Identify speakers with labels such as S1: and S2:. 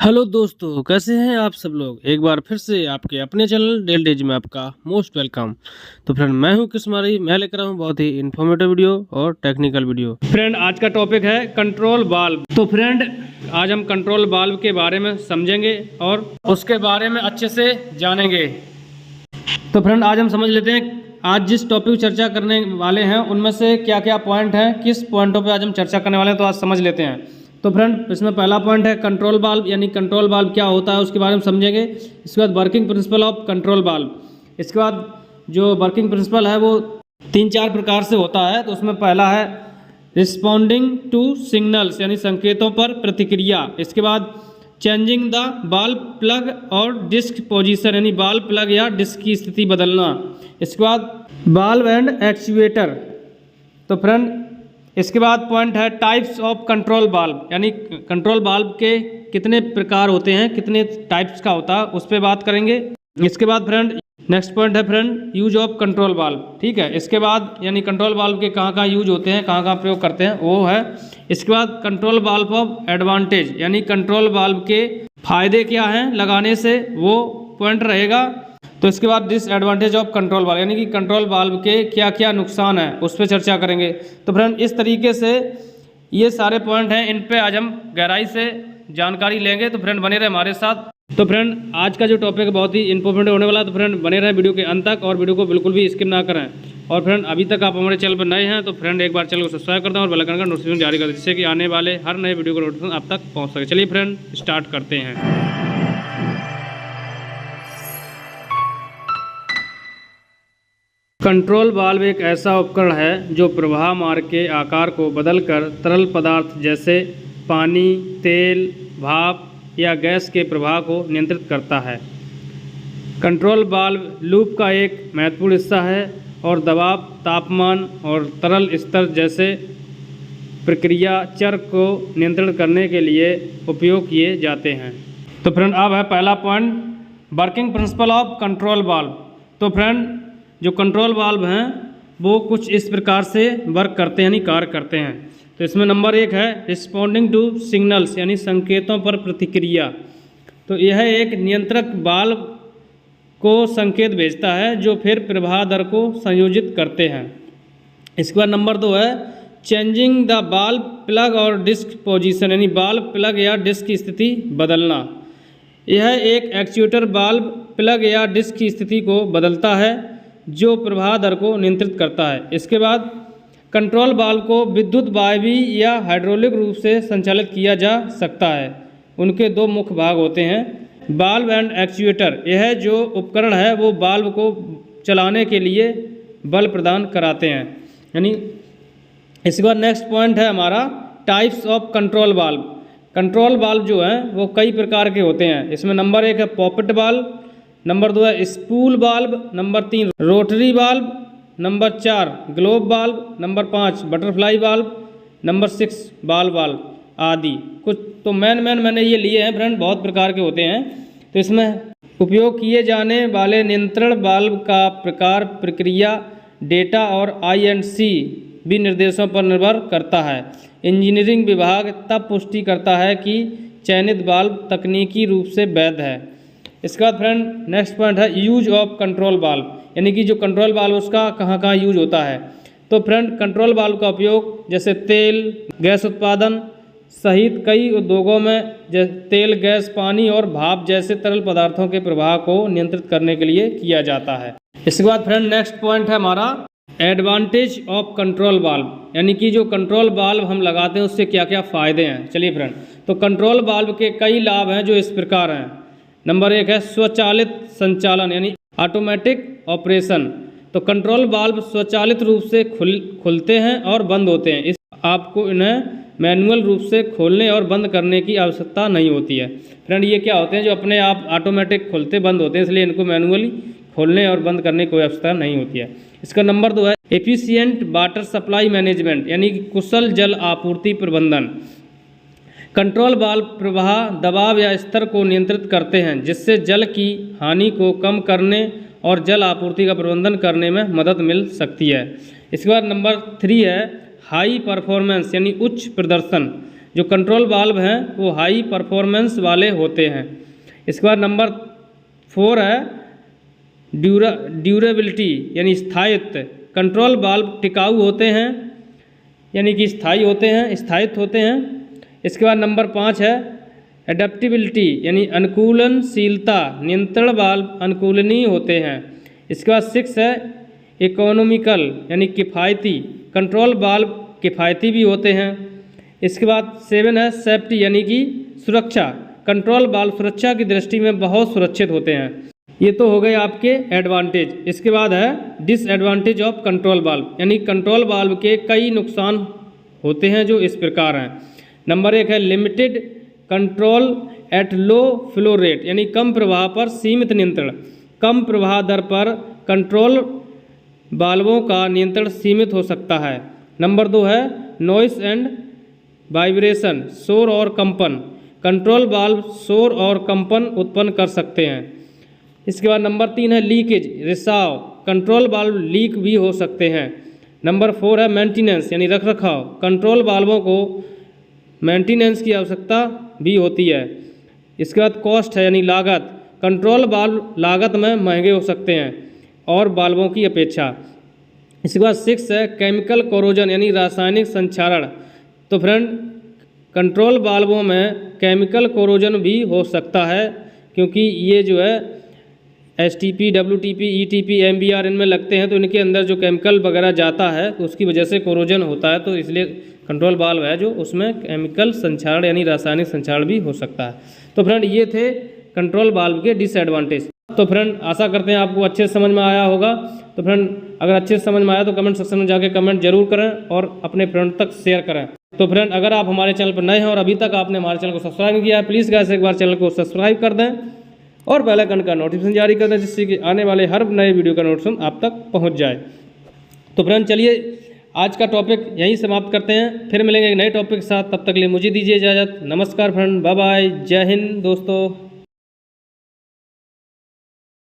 S1: Hello दोस्तों, कैसे हैं आप सब लोग। एक बार फिर से आपके अपने चैनल डेल डेज में आपका मोस्ट वेलकम। तो फ्रेंड, मैं हूं किस्मारी। मैं लेकर आया हूं बहुत ही इन्फॉर्मेटिव वीडियो और टेक्निकल वीडियो। फ्रेंड, आज का टॉपिक है कंट्रोल वाल्व। तो फ्रेंड, आज हम कंट्रोल वाल्व के बारे में समझेंगे और उसके बारे में अच्छे से जानेंगे। तो फ्रेंड, आज हम समझ लेते हैं आज जिस टॉपिक चर्चा करने वाले हैं उनमें से क्या क्या पॉइंट हैं, किस पॉइंटों पे आज हम चर्चा करने वाले हैं। तो आज समझ लेते हैं। तो फ्रेंड, इसमें पहला पॉइंट है कंट्रोल वाल्व, यानी कंट्रोल वाल्व क्या होता है उसके बारे में समझेंगे। इसके बाद working principle of control valve. इसके बाद जो वर्किंग प्रिंसिपल है वो 3-4 प्रकार से होता है। तो उसमें पहला है रिस्पॉन्डिंग टू सिग्नल्स, यानी संकेतों पर प्रतिक्रिया। इसके बाद चेंजिंग द बाल्ब प्लग और डिस्क पोजीशन, यानी बाल्ब प्लग या डिस्क की स्थिति बदलना। इसके बाद बाल्ब एंड एक्चुएटर। तो फ्रेंड, इसके बाद पॉइंट है टाइप्स ऑफ कंट्रोल वाल्व, यानी कंट्रोल वाल्व के कितने प्रकार होते हैं, कितने टाइप्स का होता है, उस पर बात करेंगे। इसके बाद फ्रेंड नेक्स्ट पॉइंट है friend use of control valve. ठीक है, इसके बाद यानी कंट्रोल वाल्व के कहाँ कहाँ यूज होते हैं, कहाँ कहाँ प्रयोग करते हैं, वो है। इसके बाद कंट्रोल वाल्व ऑफ एडवांटेज, यानी कंट्रोल वाल्व के फायदे क्या हैं लगाने से, वो पॉइंट रहेगा। तो इसके बाद डिसएडवांटेज ऑफ कंट्रोल वाल्व, यानी कि कंट्रोल वाल्व के क्या क्या नुकसान है उस पर चर्चा करेंगे। तो फ्रेंड, इस तरीके से ये सारे पॉइंट हैं, इन पे आज हम गहराई से जानकारी लेंगे। तो फ्रेंड, बने रहे हमारे साथ। तो फ्रेंड, आज का जो टॉपिक बहुत ही इंपॉर्टेंट होने वाला है। तो फ्रेंड, बने रहे वीडियो के अंत तक और वीडियो को बिल्कुल भी स्किप ना करें। और फ्रेंड, अभी तक आप हमारे चैनल पर नए हैं तो फ्रेंड एक बार चैनल को सब्सक्राइब कर दें और बेल आइकन का नोटिफिकेशन जारी कर दें, जिससे कि आने वाले हर नए वीडियो का नोटिफिकेशन आप तक पहुँच सके। चलिए फ्रेंड, स्टार्ट करते हैं। कंट्रोल वाल्व एक ऐसा उपकरण है जो प्रवाह मार्ग के आकार को बदलकर तरल पदार्थ जैसे पानी, तेल, भाप या गैस के प्रवाह को नियंत्रित करता है। कंट्रोल वाल्व लूप का एक महत्वपूर्ण हिस्सा है और दबाव, तापमान और तरल स्तर जैसे प्रक्रिया चर को नियंत्रित करने के लिए उपयोग किए जाते हैं। तो फ्रेंड, अब है पहला point, working principle of control valve. तो फ्रेंड, जो कंट्रोल वाल्व हैं वो कुछ इस प्रकार से वर्क करते हैं, यानी कार्य करते हैं। तो इसमें नंबर 1 है रिस्पॉन्डिंग टू सिग्नल्स, यानी संकेतों पर प्रतिक्रिया। तो यह एक नियंत्रक वाल्व को संकेत भेजता है जो फिर प्रवाह दर को संयोजित करते हैं। इसके बाद नंबर 2 है चेंजिंग द बाल्ब प्लग और डिस्क पोजीशन, यानी बाल्ब प्लग या डिस्क की स्थिति बदलना। यह एक एक्चुएटर बाल्ब प्लग या डिस्क की स्थिति को बदलता है जो प्रवाह दर को नियंत्रित करता है। इसके बाद कंट्रोल वाल्व को विद्युत, वायवीय या हाइड्रोलिक रूप से संचालित किया जा सकता है। उनके 2 मुख्य भाग होते हैं, वाल्व एंड एक्चुएटर। यह जो उपकरण है वो वाल्व को चलाने के लिए बल प्रदान कराते हैं, यानी। इसके बाद नेक्स्ट पॉइंट है हमारा types of control valve. Control valve जो हैं वो कई प्रकार के होते हैं। इसमें नंबर 1 है पॉपेट वाल्व, नंबर 2 है spool valve, number 3 rotary valve, number 4 globe valve, number 5 butterfly valve, number 6 ball valve आदि। कुछ तो मैंने ये लिए हैं फ्रेंड, बहुत प्रकार के होते हैं। तो इसमें उपयोग किए जाने वाले नियंत्रण वाल्व का प्रकार, प्रक्रिया, डेटा और INC भी निर्देशों पर निर्भर करता है। इंजीनियरिंग विभाग तब पुष्टि करता है कि चयनित वाल्व तकनीकी रूप से वैध है। इसके बाद फ्रेंड नेक्स्ट पॉइंट है यूज ऑफ कंट्रोल वाल्व, यानी कि जो कंट्रोल वाल्व उसका कहाँ कहाँ यूज होता है। तो फ्रेंड, कंट्रोल वाल्व का उपयोग जैसे तेल, गैस उत्पादन सहित कई उद्योगों में जैसे तेल, गैस, पानी और भाप जैसे तरल पदार्थों के प्रवाह को नियंत्रित करने के लिए किया जाता है। इसके बाद फ्रेंड नेक्स्ट पॉइंट है हमारा एडवांटेज ऑफ कंट्रोल वाल्व, यानी कि जो कंट्रोल वाल्व हम लगाते हैं उससे क्या क्या फ़ायदे हैं। चलिए फ्रेंड, तो कंट्रोल वाल्व के कई लाभ हैं जो इस प्रकार हैं। नंबर 1 है स्वचालित संचालन, यानी ऑटोमेटिक ऑपरेशन। तो कंट्रोल वाल्व स्वचालित रूप से खुलते हैं और बंद होते हैं। इस आपको इन्हें मैनुअल रूप से खोलने और बंद करने की आवश्यकता नहीं होती है। फ्रेंड, ये क्या होते हैं जो अपने आप ऑटोमेटिक खुलते बंद होते हैं, इसलिए इनको मैनुअली खोलने और बंद करने की कोई आवश्यकता नहीं होती है। इसका नंबर 2 है एफिशिएंट वाटर सप्लाई मैनेजमेंट, यानी कि कुशल जल आपूर्ति प्रबंधन। कंट्रोल वाल्व प्रवाह, दबाव या स्तर को नियंत्रित करते हैं जिससे जल की हानि को कम करने और जल आपूर्ति का प्रबंधन करने में मदद मिल सकती है। इसके बाद नंबर 3 है हाई परफॉर्मेंस, यानी उच्च प्रदर्शन। जो कंट्रोल वाल्व हैं वो हाई परफॉर्मेंस वाले होते हैं। इसके बाद नंबर 4 है ड्यूरेबिलिटी यानी स्थायित्व। कंट्रोल वाल्व टिकाऊ होते हैं यानी कि स्थायित्व होते हैं। इसके बाद नंबर 5 है एडेप्टिबिलिटी यानी अनुकूलनशीलता। नियंत्रण वाल्व अनुकूलनीय होते हैं। इसके बाद 6 है इकोनॉमिकल यानी किफ़ायती। कंट्रोल वाल्व किफ़ायती भी होते हैं। इसके बाद 7 है सेफ्टी यानी कि सुरक्षा। कंट्रोल वाल्व सुरक्षा की दृष्टि में बहुत सुरक्षित होते हैं। ये तो हो गए आपके एडवांटेज। इसके बाद है डिसएडवांटेज ऑफ कंट्रोल वाल्व यानी कंट्रोल वाल्व के कई नुकसान होते हैं जो इस प्रकार हैं। नंबर 1 है limited control at low flow rate यानी कम प्रवाह पर सीमित नियंत्रण। कम प्रवाह दर पर कंट्रोल वाल्वों का नियंत्रण सीमित हो सकता है। नंबर 2 है नॉइस एंड वाइब्रेशन शोर और कंपन। कंट्रोल वाल्व शोर और कंपन उत्पन्न कर सकते हैं। इसके बाद नंबर 3 है लीकेज रिसाव। कंट्रोल वाल्व लीक भी हो सकते हैं। नंबर 4 है मेंटेनेंस यानी रखरखाव। कंट्रोल वाल्वों को मेंटेनेंस की आवश्यकता भी होती है। इसके बाद कॉस्ट है यानी लागत। कंट्रोल वाल्व लागत में महंगे हो सकते हैं और वाल्वों की अपेक्षा। इसके बाद 6 है केमिकल कोरोजन यानी रासायनिक संक्षारण। तो फ्रेंड कंट्रोल वाल्वों में केमिकल कोरोजन भी हो सकता है क्योंकि ये जो है STP, WTP, ETP, MBR इनमें लगते हैं तो इनके अंदर जो केमिकल वगैरह जाता है तो उसकी वजह से कोरोजन होता है। तो इसलिए कंट्रोल वाल्व है जो उसमें केमिकल संक्षारण यानी रासायनिक संक्षारण भी हो सकता है। तो फ्रेंड ये थे कंट्रोल वाल्व के डिसएडवांटेज। तो फ्रेंड आशा करते हैं आपको अच्छे से समझ में आया होगा। तो फ्रेंड अगर अच्छे से समझ में आया तो कमेंट सेक्शन में जाके कमेंट जरूर करें और अपने फ्रेंड तक शेयर करें। तो फ्रेंड अगर आप हमारे चैनल पर नए हैं और अभी तक आपने हमारे चैनल को सब्सक्राइब नहीं किया है प्लीज़ गाइस एक बार चैनल को सब्सक्राइब कर दें और बेल आइकन का नोटिफिकेशन जारी कर दें जिससे कि आने वाले हर नए वीडियो का नोटिफिकेशन आप तक पहुंच जाए। तो फ्रेंड चलिए आज का टॉपिक यहीं समाप्त करते हैं। फिर मिलेंगे एक नए टॉपिक के साथ। तब तक के लिए मुझे दीजिए इजाज़त। नमस्कार फ्रेंड, बाय बाय, जय हिंद दोस्तों।